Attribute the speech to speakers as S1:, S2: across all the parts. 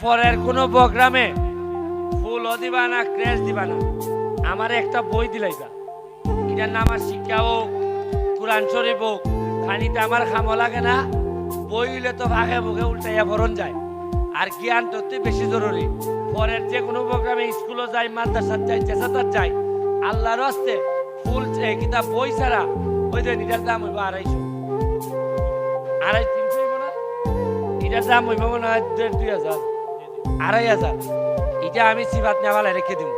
S1: পরের কোনো প্রোগ্রামে ফুলও দিবা না, ক্রেশ দিবা না, আমার একটা বই দিলাইবা। এটার নাম আর শিক্ষা হোক, কোরআন শরীফ হোক, খানিতে আমার খামো লাগে না। বই হইলে তো ভাগে মুখে উল্টাইয়া ভরণ যায়, আর জ্ঞান তো বেশি জরুরি। পরের যে কোনো প্রোগ্রামে স্কুলও যাই, মাদ্রাসার যাই, চেষ্টার যাই, আল্লাহর হস্তে ফুল কিতাব বই ছাড়া ওই যে এটার দাম হইব 250, 250-300 হইব না? এটার দাম হইব মনে হয় 1,500, 2,500। এটা আমি সিফাত নেওয়ালে রেখে দিব।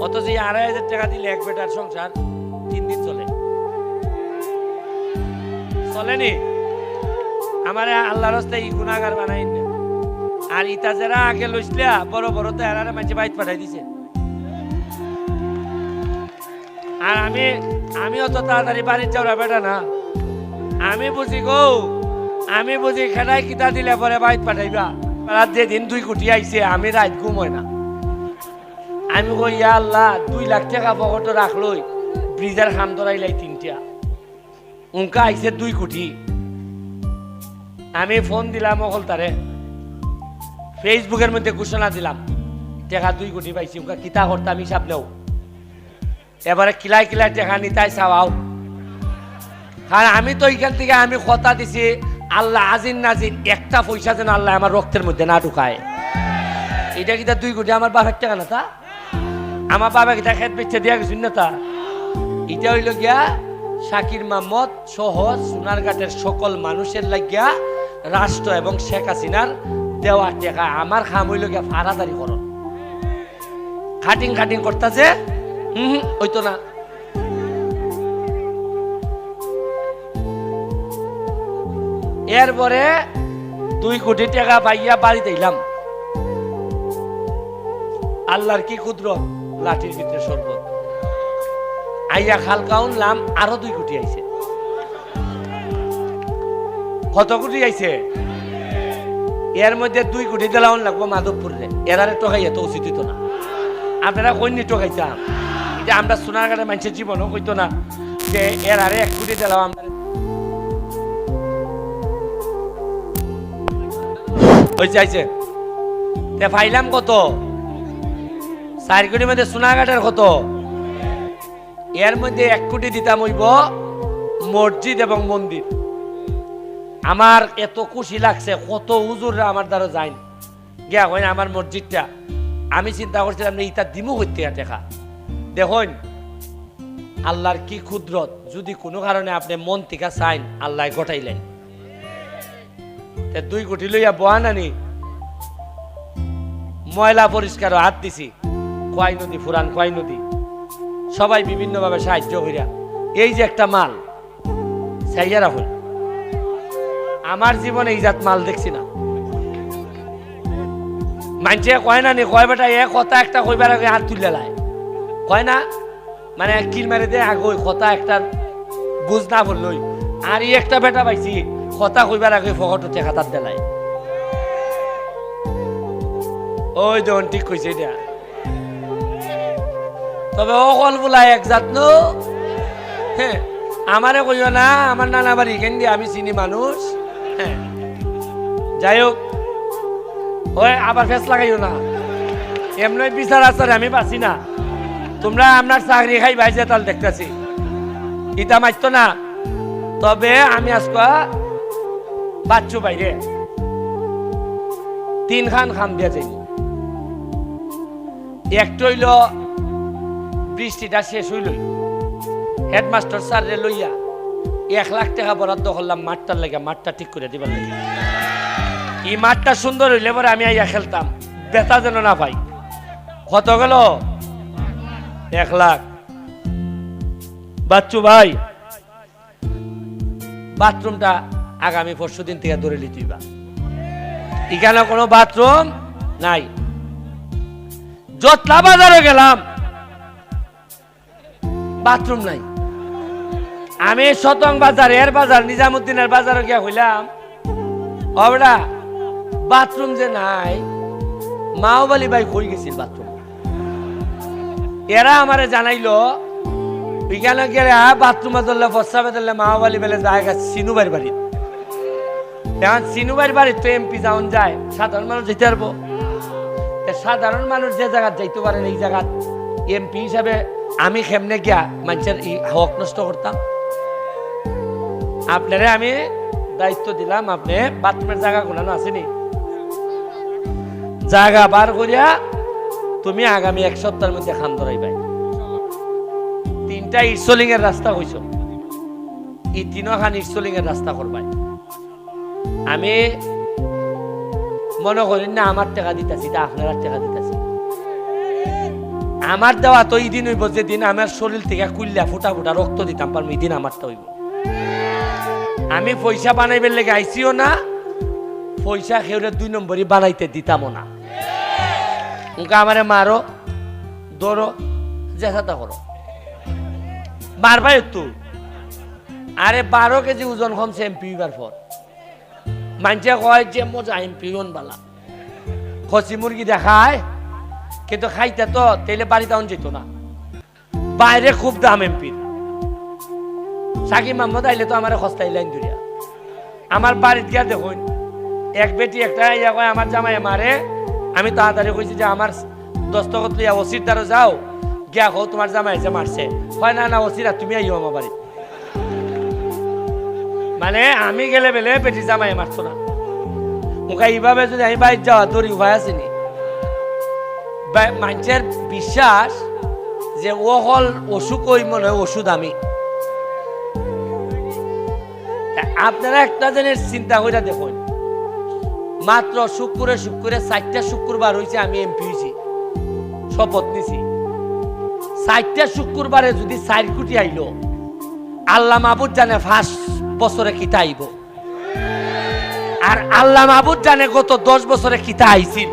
S1: অথচ এই 2,500 টাকা দিলে এক বেটার সংসার 3 দিন চলে। চলেনি? আমার আল্লাহর রাস্তায় এই গুনাহগার বানাই না। আর ইটা যারা আগে লইছিলা বড় বড় তো এরারে মাঝে বাইত পাঠাই দিছে। আর আমি অত তাড়াতাড়ি বাড়ির যাওয়া বেটা না। আমি বুঝি গো, আমি বুঝি খেলায় কিতা দিলে পরে বাইত পাঠাইবা। রাত যেদিন 2 কোটি আইছে আমি রাত ঘুম হয় না। আমি কই ইয়া আল্লাহ, 2 লাখ টাকা পকেটে রাখলই ব্রিজার খাম ধরাইলাই 3টা, উনকা আইছে 2 কোটি। আমি ফোন দিলাম অকল তারে, ফেসবুকের মধ্যে ঘোষণা দিলাম টাকা 2 কোটি পাইছি। উনকা কিতা করতাম হিসাব নেও, এবারে কিলাই কিলাই টাকা নিতাই চাওয়াও। কারণ আমি তো এখান থেকে আমি কথা দিছি, আল্লাহ আজিন নাজিন একটা পয়সা যেন আল্লাহ আমার রক্তের মধ্যে না ঢুকায়। এটা কিতা 2 কোটি আমার বাপের টাকা না তা? আমার বাবা কিতা খেত বেচে দিয়া গেছেন না তা? এটা হইল গিয়া শাকির মাহমুদ সহ সোনারঘাটের সকল মানুষের লাগিয়া রাষ্ট্র এবং শেখ হাসিনার দেওয়া টাকা। আমার খাম হইল গিয়া ফাড়াদারি করন, খাটিং খাটিং করতেছে। হইতো না। এরপরে 2 কোটি টাকা পাইয়া বাড়িতে এলাম। আল্লাহর কি কুদরত, লাঠির ভিতরে শরবত। আইয়া খালকা উনলাম আরো 2 কোটি আইছে। কত কোটি আইছে? এর মধ্যে 2 কোটি দিলাম লাগবো মাধবপুরে। এরারে ঠকাইয়া তো উচিত হইতো না। আপনারা কইনি ঠকাইতাম? এটা আমরা সোনারঘাটের মানুষের জীবনও কইতো না যে এরারে 1 কোটি দিলাম আমরা। ওই চাইছে তে ফাইলাম কত? 4 কোটির মধ্যে সোনারঘাটের কত? এর মধ্যে 1 কোটি দিতাম হইব মসজিদ এবং মন্দির। আমার এত খুশি লাগছে, কত হুজুররা আমার দ্বারা যাই গিয়া কই আমার মসজিদটা। আমি চিন্তা করছিলাম ইটা দিমু হইতে টাকা। দেখুন আল্লাহর কি কুদরত, যদি কোনো কারণে আপনি মন থেকে চাইন আল্লাহ ঘটাইলেন। 2 কোটি লইয়া বয়া নানি ময়লা পরিষ্কার হাত দিছি, কয় নদী ফুরান, কয় নদী সবাই বিভিন্ন ভাবে সাহায্য করিয়া এই যে একটা মাল চাইয়া রাখুন। আমার জীবনে এই জাত মাল দেখছি না। মানছে কয় না নি, কয় বেটা এ কথা একটা কইবার আগে হাত তুলে লাই, কয় না মানে কিল মারে দে আগে ওই কথা একটা বুঝ না বললই। আর এই একটা বেটা পাইছি কথা কইবার আগে ফকটে টাকা তার দেলাই। ওই দেখুন ঠিক কইছে এটা। তবে অকল বলা এক জাত নো। হ্যাঁ, আমারে কইও না, আমার নানা বাড়ি এখান দিয়ে আমি চিনি মানুষ। হ্যাঁ, যাই হোক, ওই আবার ফেস লাগাইও না। এমনি বিচার আচারে আমি বাঁচি না। তোমরা আপনার চাকরি খাই বাইছে তাল দেখতেছি, ইটা মারত না। তবে আমি আজকে বাচ্চু বাইরে 3 খান খাম দিয়া যাই। একটা হইল বৃষ্টিটা শেষ হইল, হেডমাস্টার স্যারে লইয়া 1 লাখ টাকা বরাদ্দ করলাম মাঠটার লাগে, মাঠটা ঠিক করে দিবার লাগে। এই মাঠটা সুন্দর হইলে পরে আমি আইয়া খেলতাম, বেতা যেন না পাই। কত গেল? 1 লাখ। বাচ্চু ভাই, বাথরুমটা আগামী পরশুদিন থেকে ধরে লিতুইবা। এখানে কোনো বাথরুম নাই। জটলা বাজারে গেলাম, বাথরুম নাই। আমি শতং বাজার, এর বাজার, নিজামুদ্দিনের বাজারে গিয়া হইলাম, ওটা বাথরুম যে নাই। মাওবালি ভাই কই গেছিল বাথরুম? এরা আমারে জানাইলো এখানে গেলে বাথরুমে ধরলে প্রস্রাবে ধরলে মাওবালি বেলে জায়গা সিনুবার বাড়ি। এখন সিনুবাইর বাড়ি তো এমপি যাওন যায়, সাধারণ মানুষ যেতে পারবো? সাধারণ মানুষ যে জায়গা যাইতে পারেন, এই জায়গা এমপি হিসাবে আমি কেমনে গিয়া মানুষের হক নষ্ট করতাম? আপনারে আমি দায়িত্ব দিলাম, আপনি বাথরুমের জায়গা গুলানো আসেনি, জায়গা বার করিয়া তুমি আগামী 1 সপ্তাহের মধ্যে খাম ধরাইবাই। 3টা ইটসলিং এর রাস্তা হইছ, এই 3খান ইটসলিং এর রাস্তা করবাই। আমি মনে করেন না আমার টাকা দিতেছি, তা আপনার টাকা দিতেছি। আমার দেওয়া তো এই দিন হইব যেদিন আমার শরীর থেকে কুল্লা ফুটা ফুটা রক্ত দিতাম পারবো, এই দিন আমারটা হইব। আমি পয়সা বানাইবার লেগে আইসিও না, পয়সা খেউরে 2 নম্বরই বানাইতে দিতামও না। উনকা আমারে মারো, ধরো, জেসাতা করো, মারবাই তো। আরে 12 কেজি ওজন কমছে এমপি হইবার পর। মানুষে কয় যে মজা এমপি হন বালা, খসি মুরগি দেখায়, কিন্তু খাইতে তো তেলে বাড়িতে যেত না, বাইরে খুব দাম এমপির। সাকিব মাহমুদ আইলে তো আমার সস্তায় লাইন ধরিয়া আমার বাড়িতে গিয়া দেখুন, এক বেটি একটা ইয়া কয় আমার জামাই মারে। আমি তাড়াতাড়ি কইছি যে আমার দস্তখত লইয়া ওসির দ্বারা যাও, গিয়া হো তোমার জামাই এসে মারছে। হয় না না ওসিরা তুমি আইও আমার বাড়ি। মানে আমি গেলে বেলে বেটি জামাই মারছো না। মুখা এইভাবে যদি আমি বাইর যাওয়া তোর উপায় আসেনি। মানুষের বিশ্বাস যে ও হল অসুখ, ওই মনে হয় ওষুধ আমি। আপনারা একটা জিনিস চিন্তা করে দেখুন, মাত্র শুক্রে 4টা শুক্রবার হয়েছে আমি এমপি হয়েছি, শপথ নিছি। 4টা শুক্রবারে যদি 4 কোটি আইলো, আল্লাহ মাহবুদ জানে 5 বছরে কিতা আইব, আর আল্লাহ মাহবুদ জানে গত 10 বছরে কিতা আইছিল।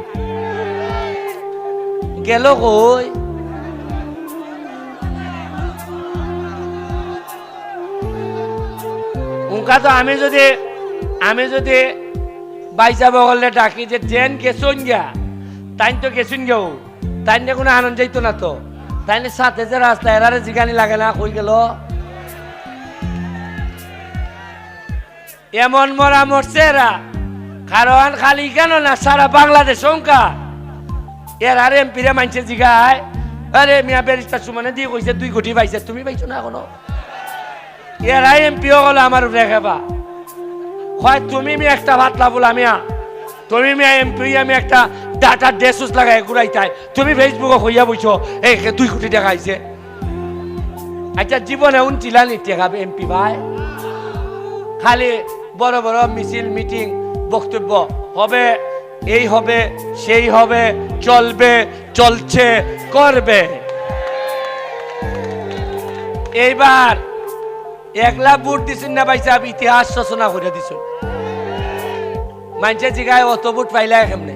S1: গেল কই? উনকা তো আমি যদি বাইসা বগলে ডাকি যে ট্রেন গেছুন গিয়া, তাই তো গেছুন গেও, তাই নিয়ে কোনো আনন্দ যাইতো না তো। তাই সাথে যে রাস্তা এরারে জিগানি লাগে না, কই গেল? এমন মরা মরছে এরা, কারণ খালি কেন না সারা বাংলাদেশ সংখ্যা এর এমপিরে মানছে জিগায়, আরে মিয়া ব্যারিস্টার সুমনে দিয়ে কইছে 2 কোটি পাইছে, তুমি পাইছো না এখনো? এরা এমপিও হলো আমার রেখেবা, হয় তুমি মি একটা ভাত লাভুল আমিয়া, তুমি মিয়া এমপি আমি একটা ডাটা ডেসুস লাগাই ঘুরাইতাই, তুমি ফেসবুকে হইয়া বইছো এই 2 কোটি টাকা আইছে। আচ্ছা জীবনে উনচিলানি টাকা এমপি ভাই? খালি বড় বড় মিছিল মিটিং বক্তব্য হবে, এই হবে সেই হবে, চলবে চলছে করবে। এইবার 1 লাখ ভোট দিছেন না ভাই সাহেব, ইতিহাস রচনা করে দিছেন। মানুষের জিগায় অত ভোট পাইলা কেমনে?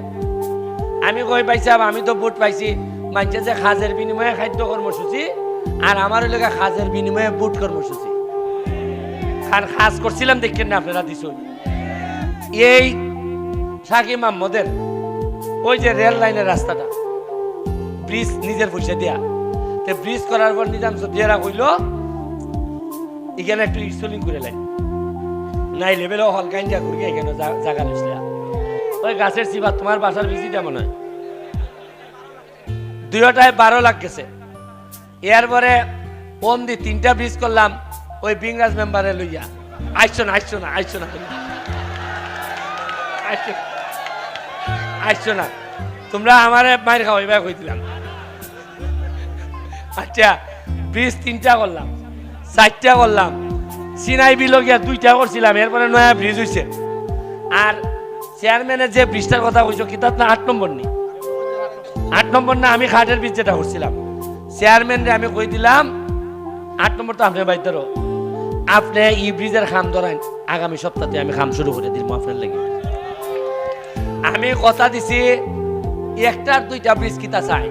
S1: আমি কই ভাই সাহেব আমি তো ভোট পাইছি মানুষের যে খাজের বিনিময়ে খাদ্য কর্মসূচি, আর আমার লেগে খাজের বিনিময়ে ভোট কর্মসূচি। খান খাস করছিলাম দেখেন না আপনারা দিছেন। এই সাকিব মাহমুদের ওই যে রেল লাইনের রাস্তাটা, ব্রিজ নিজের পয়সা দিয়া, তো ব্রিজ করার পর নিজাম সদিয়ারা কইল এখানে একটু ইনস্টলিং করে লাই, নাই লেভেল হলকাইন যা ঘুরে এখানে জায়গা লইছিলাম। ওই গাছের চিবা তোমার বাসার ভিজিটা মনে হয় 2টায় 12 লাখ গেছে। এরপরে ওম দি 3টা ব্রিজ করলাম ওই বিংরাজ মেম্বারে লইয়া। আইসো না তোমরা আমার মায়ের খাওয়াই বা কই দিলাম। আচ্ছা ব্রিজ 3টা করলাম, 4টা করলাম, সিনাই বিলগিয়া 2টা করছিলাম, এরপরে নয়া ব্রিজ হয়েছে। আর চেয়ারম্যানের যে ব্রিজটার কথা কইছো কিতাব না 8 নম্বর নি, 8 নম্বর না, আমি খাটের ব্রিজ যেটা করছিলাম চেয়ারম্যানরে আমি কই দিলাম 8 নম্বর তো আপনি বাইর ধরো, আপনি এই ব্রিজের খাম ধরেন, আগামী সপ্তাহে আমি খাম শুরু করে দিই আপনার লেগে। আমি কথা দিছি 1টার 2টা ব্রিজ কিতা চাই।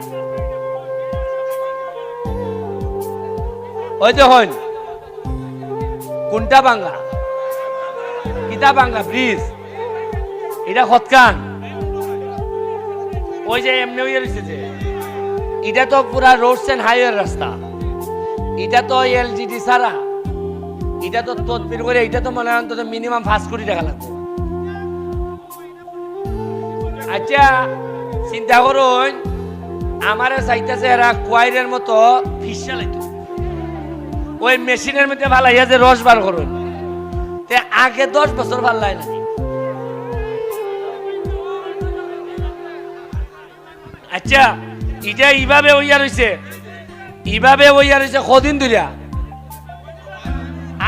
S1: ওই দেখুন কোনটা বাংলা, কিতা বাংলা ব্রিজ, এটা হতকান ওই যে এমনি হয়ে রয়েছে যে, এটা তো পুরা রোডস এন্ড হাইওয়ে রাস্তা, এটা তো এলজিডি ছাড়া, এটা তো তদবির করে, এটা তো মনে হয় অন্তত মিনিমাম 5 কোটি টাকা লাগবে। আচ্ছা চিন্তা করুন আমারে চাইতেছে এরা কোয়াইরের মতো ফিসা লাইতো ওই মেশিনের মধ্যে ভালাইয়া যে রস বার করুন তে আগে 10 বছর ভাল লাগে না আচ্ছা এটা এইভাবে ওইয়া রয়েছে কদিন ধরিয়া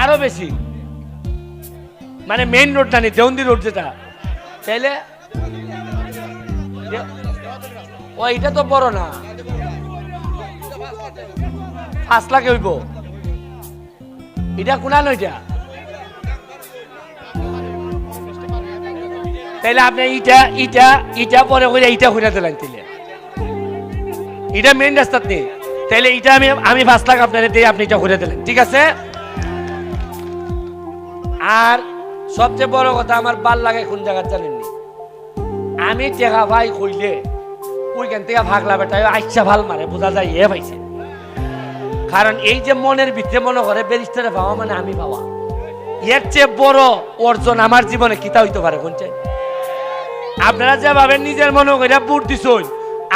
S1: আরো বেশি মানে মেইন রোডটা নেই দেওন্দি রোড যেটা তাইলে ওইটা তো বড় না 5 লাখ হইব এটা কোনা নইটা তাইলে আপনি ইটা পরে করে ইটা ঘুরে দিলেন তাইলে এটা মেইন রাস্তাত নেই তাইলে এটা আমি 5 লাখ আপনার দিয়ে আপনি এটা ঘুরে দিলেন ঠিক আছে আর সবচেয়ে বড় কথা আমার ভাল লাগে কোন জায়গা জানেননি আমি টেকা ভাই কইলে ওইখান থেকে ভাগলা বেটায় আচ্ছা ভাল মারে বোঝা যায় এ পাইছে কারণ এই যে মনের ভিতরে মনে করে ব্যারিস্টারে পাওয়া মানে আমি পাওয়া এর চেয়ে বড় অর্জন আমার জীবনে কিতা হইতে পারে কোন চাই আপনারা যেভাবে নিজের মনে করে বুট দিছেন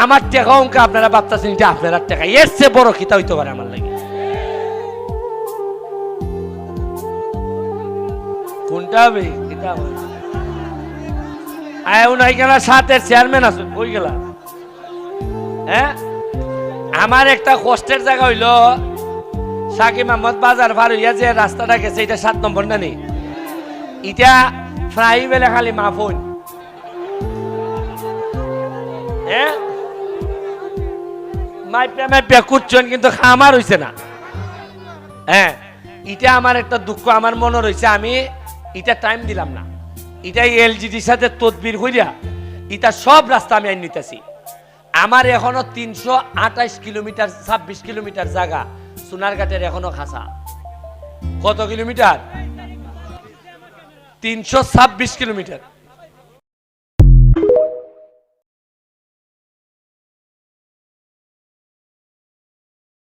S1: আমার টাকা অঙ্ক আপনারা ভাবতেছেন এটা আপনার টাকা এর চেয়ে বড় কিতা হইতে পারে আমার লাগে কোনটা হবে কিতা আয় উনাই গেলা সাথের চেয়ারম্যান আছেন কই গেলা হ্যাঁ আমার একটা কষ্টের জায়গা হইল সাকিব আহমদ বাজার পার হইয়া যে রাস্তাটা গেছে এটা 7 নম্বর না নেই এটা ফ্রাই বেলে খালি মাফুন হ্যাঁ মাইপে কুচ্ছন কিন্তু খামার হইছে না হ্যাঁ এটা আমার একটা দুঃখ আমার মনে রয়েছে আমি এটা টাইম দিলাম না এটা এলজিডির সাথে তদবির হইয়া এটা সব রাস্তা আমি আইন নিতেছি আমার এখনো 328 কিলোমিটার 26 কিলোমিটার জায়গা সোনারঘাটের এখনো খাসা কত কিলোমিটার 326 কিলোমিটার